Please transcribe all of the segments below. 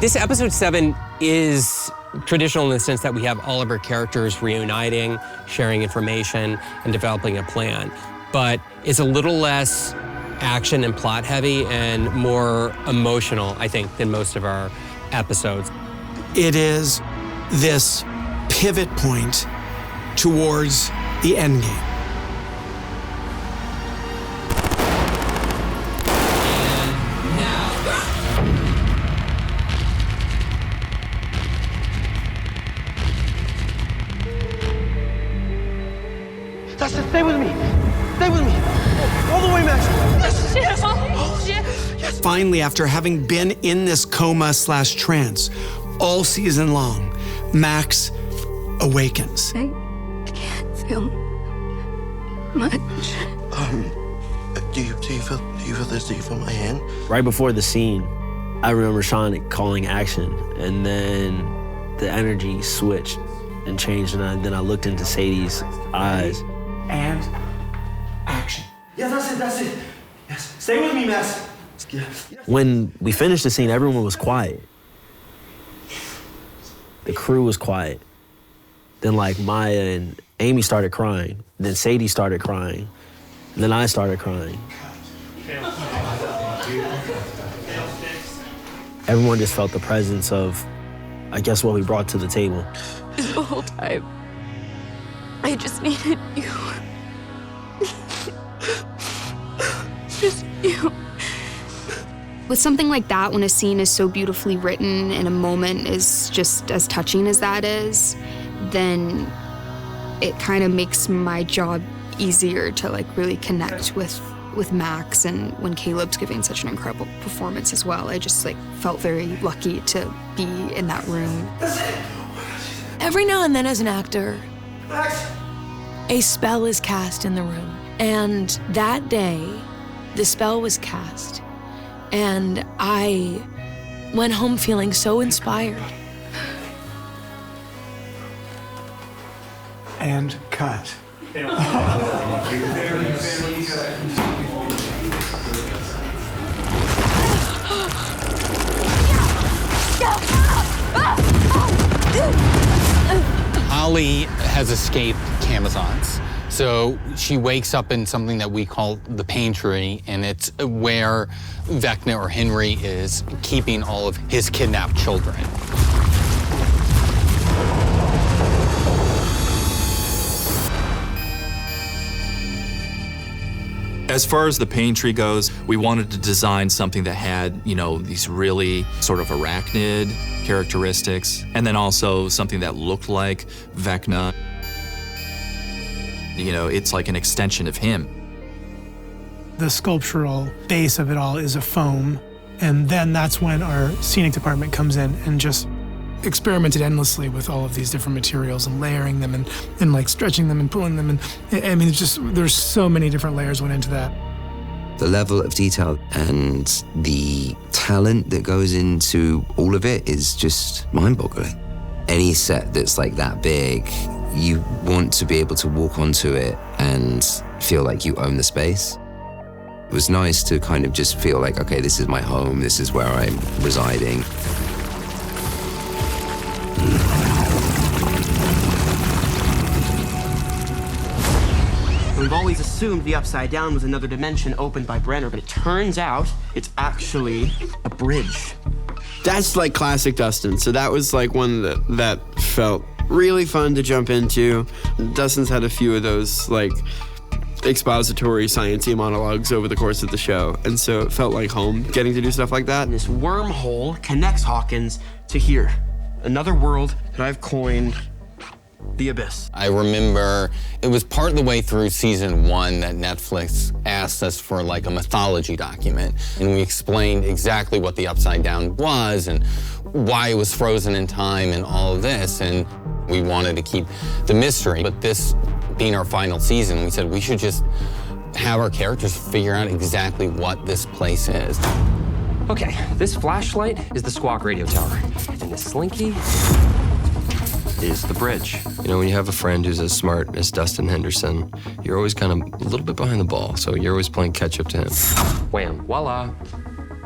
This episode 7 is traditional in the sense that we have all of our characters reuniting, sharing information, and developing a plan. But it's a little less action and plot heavy and more emotional, I think, than most of our episodes. It is this pivot point towards the end game. Dustin, stay with me. Stay with me. All the way, Max. Yes. Oh, shit. Yes. Finally, after having been in this coma/trance all season long, Max awakens. I can't feel much. Do you feel this? Do you feel my hand? Right before the scene, I remember Sean calling action, and then the energy switched and changed, and then I looked into Sadie's eyes. And action. Yeah, that's it. Yes. Stay with me, Max. Yes. When we finished the scene, everyone was quiet. The crew was quiet. Then like Maya and Amy started crying. Then Sadie started crying. And then I started crying. Everyone just felt the presence of, I guess, what we brought to the table. The whole time, I just needed you. Just you. With something like that, when a scene is so beautifully written and a moment is just as touching as that is, then it kind of makes my job easier to like really connect with Max. And when Caleb's giving such an incredible performance as well, I just like felt very lucky to be in that room. Every now and then as an actor, a spell is cast in the room. And that day, the spell was cast. And I went home feeling so inspired. And cut. Holly has escaped Camazons. So she wakes up in something that we call the pain tree, and it's where Vecna or Henry is keeping all of his kidnapped children. As far as the pain tree goes, we wanted to design something that had, these really sort of arachnid characteristics, and then also something that looked like Vecna. It's like an extension of him. The sculptural base of it all is a foam, and then that's when our scenic department comes in and just experimented endlessly with all of these different materials and layering them and like stretching them and pulling them. And I mean, there's so many different layers went into that. The level of detail and the talent that goes into all of it is just mind-boggling. Any set that's like that big, you want to be able to walk onto it and feel like you own the space. It was nice to kind of just feel like, okay, this is my home, this is where I'm residing. We've always assumed the Upside Down was another dimension opened by Brenner, but it turns out it's actually a bridge. That's like classic Dustin. So that was like one that felt really fun to jump into. Dustin's had a few of those like expository sciencey monologues over the course of the show, and so it felt like home getting to do stuff like that. And this wormhole connects Hawkins to here, another world that I've coined the Abyss. I remember it was part of the way through season 1 that Netflix asked us for like a mythology document, and we explained exactly what the Upside Down was and why it was frozen in time and all of this, and we wanted to keep the mystery. But this being our final season, we said we should just have our characters figure out exactly what this place is. Okay, this flashlight is the Squawk radio tower, and this slinky is the bridge. When you have a friend who's as smart as Dustin Henderson, you're always kind of a little bit behind the ball, so you're always playing catch up to him. Wham, voila.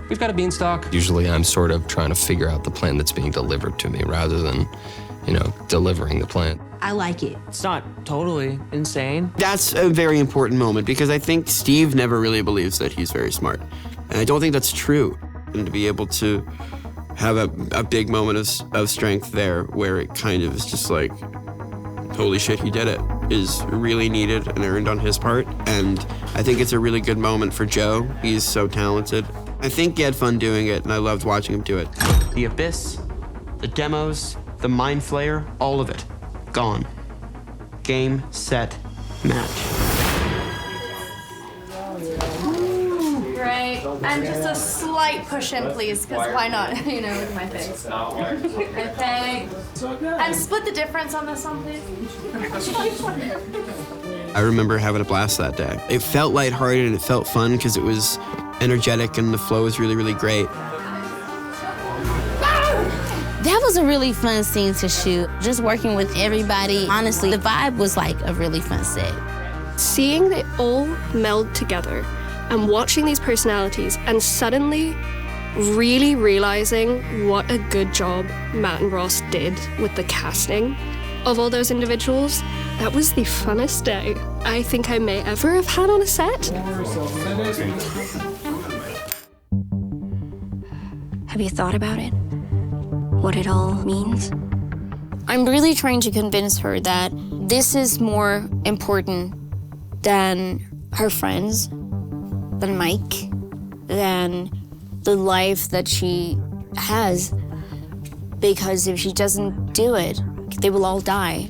we've got a beanstalk. Usually I'm sort of trying to figure out the plan that's being delivered to me rather than, delivering the plan. I like it. It's not totally insane. That's a very important moment because I think Steve never really believes that he's very smart. And I don't think that's true. And to be able to have a big moment of strength there where it kind of is just like, holy shit, he did it, is really needed and earned on his part. And I think it's a really good moment for Joe. He's so talented. I think he had fun doing it, and I loved watching him do it. The Abyss, the demos, the Mind Flayer, all of it, gone. Game, set, match. Right, and just a slight push in, please, because why not? Look at my face. Okay, and split the difference on this one, please. I remember having a blast that day. It felt lighthearted and it felt fun because it was energetic and the flow was really, really great. That was a really fun scene to shoot. Just working with everybody. Honestly, the vibe was like a really fun set. Seeing they all meld together and watching these personalities and suddenly really realizing what a good job Matt and Ross did with the casting of all those individuals, that was the funnest day I think I may ever have had on a set. Have you thought about it? What it all means? I'm really trying to convince her that this is more important than her friends, than Mike, than the life that she has. Because if she doesn't do it, they will all die.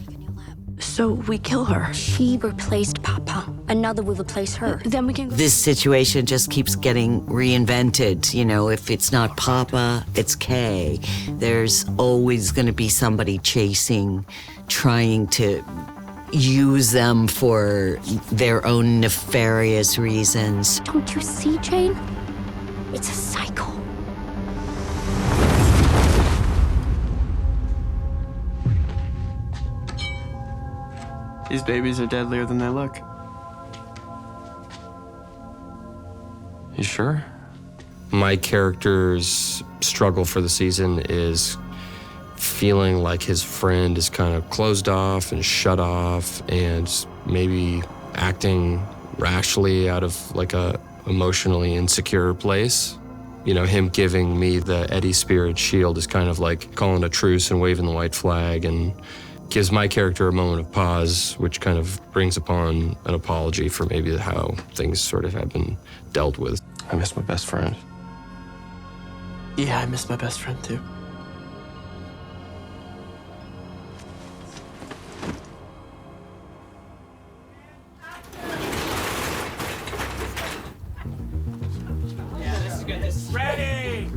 So we kill her. She replaced Papa. Another will replace her. Then we can. This situation just keeps getting reinvented. If it's not Papa, it's Kay. There's always going to be somebody chasing, trying to use them for their own nefarious reasons. Don't you see, Jane? It's a cycle. These babies are deadlier than they look. You sure? My character's struggle for the season is feeling like his friend is kind of closed off and shut off and maybe acting rashly out of like a emotionally insecure place. Him giving me the Eddie Spirit shield is kind of like calling a truce and waving the white flag and gives my character a moment of pause, which kind of brings upon an apology for maybe how things sort of have been dealt with. I miss my best friend. Yeah, I miss my best friend too. Ready!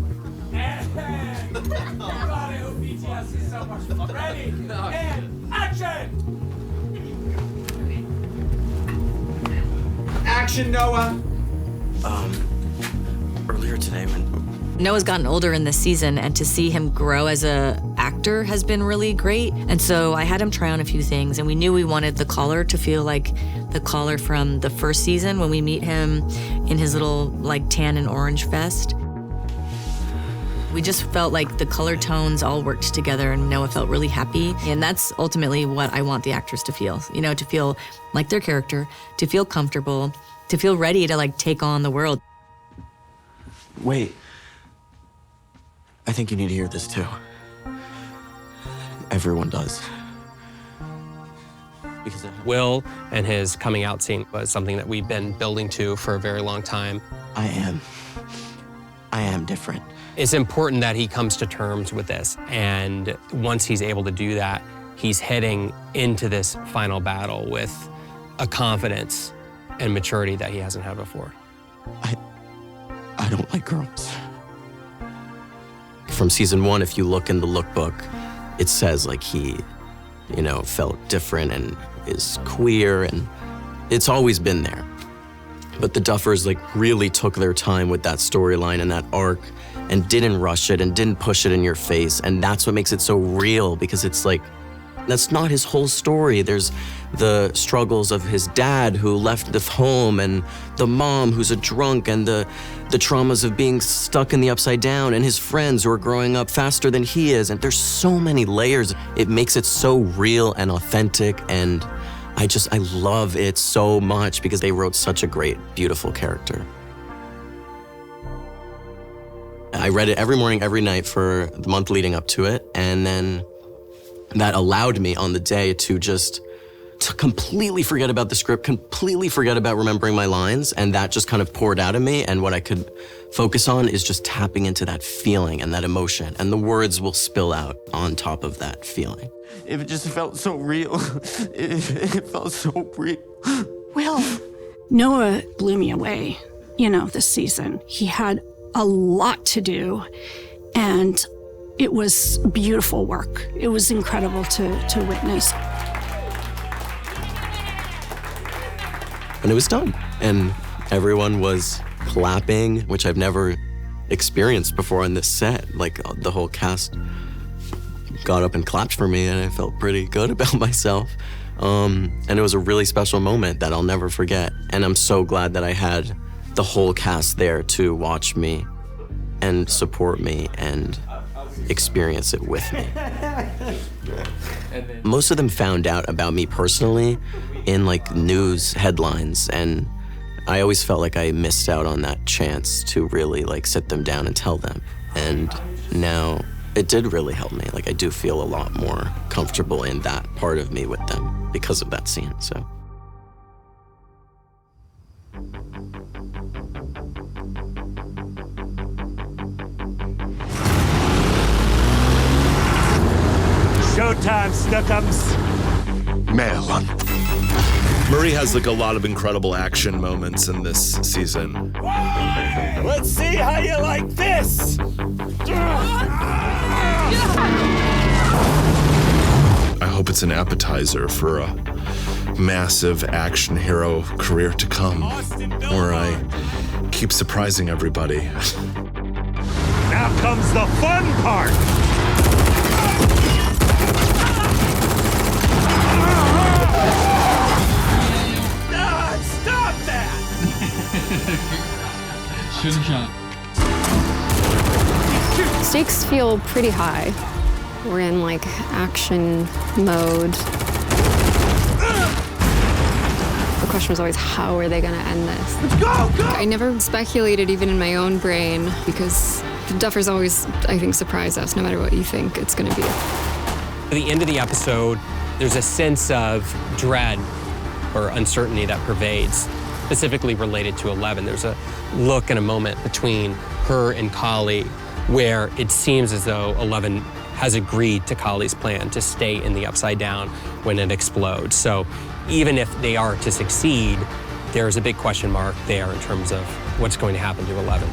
Everybody who BTS is so much fun. Ready? And action! Action, Noah! Earlier today when Noah's gotten older in this season, and to see him grow as an actor has been really great. And so I had him try on a few things, and we knew we wanted the collar to feel like the collar from the first season when we meet him in his little like tan and orange vest. We just felt like the color tones all worked together, and Noah felt really happy. And that's ultimately what I want the actors to feel, to feel like their character, to feel comfortable, to feel ready to like take on the world. Wait. I think you need to hear this too. Everyone does. Because Will and his coming out scene was something that we've been building to for a very long time. I am different. It's important that he comes to terms with this, and once he's able to do that, he's heading into this final battle with a confidence and maturity that he hasn't had before. I don't like girls. From season 1, if you look in the lookbook, it says like he, felt different and is queer, and it's always been there. But the Duffers really took their time with that storyline and that arc and didn't rush it and didn't push it in your face. And that's what makes it so real, because it's like, That's not his whole story. There's the struggles of his dad who left the home, and the mom who's a drunk, and the traumas of being stuck in the Upside Down, and his friends who are growing up faster than he is. And there's so many layers. It makes it so real and authentic, and I love it so much because they wrote such a great, beautiful character. I read it every morning, every night for the month leading up to it, and then that allowed me on the day to completely forget about the script, completely forget about remembering my lines, and that just kind of poured out of me, and what I could focus on is just tapping into that feeling and that emotion, and the words will spill out on top of that feeling. It just felt so real. It felt so real. Will, Noah blew me away, this season. He had a lot to do, and it was beautiful work. It was incredible to witness. And it was done, and everyone was clapping, which I've never experienced before on this set. Like, the whole cast got up and clapped for me, and I felt pretty good about myself. And it was a really special moment that I'll never forget. And I'm so glad that I had the whole cast there to watch me and support me and experience it with me. Most of them found out about me personally in news headlines, and I always felt like I missed out on that chance to really sit them down and tell them. And now it did really help me. I do feel a lot more comfortable in that part of me with them because of that scene, so. Showtime, Snookums. Melon. Marie has a lot of incredible action moments in this season. Let's see how you like this. I hope it's an appetizer for a massive action hero career to come, where I keep surprising everybody. Now comes the fun part. Stop that! Stakes feel pretty high. We're in action mode. The question was always, how are they gonna end this? Go! I never speculated even in my own brain, because the Duffers always, I think, surprise us no matter what you think it's gonna be. At the end of the episode, there's a sense of dread or uncertainty that pervades, specifically related to Eleven. There's a look and a moment between her and Kali where it seems as though Eleven has agreed to Kali's plan to stay in the Upside Down when it explodes. So even if they are to succeed, there's a big question mark there in terms of what's going to happen to Eleven.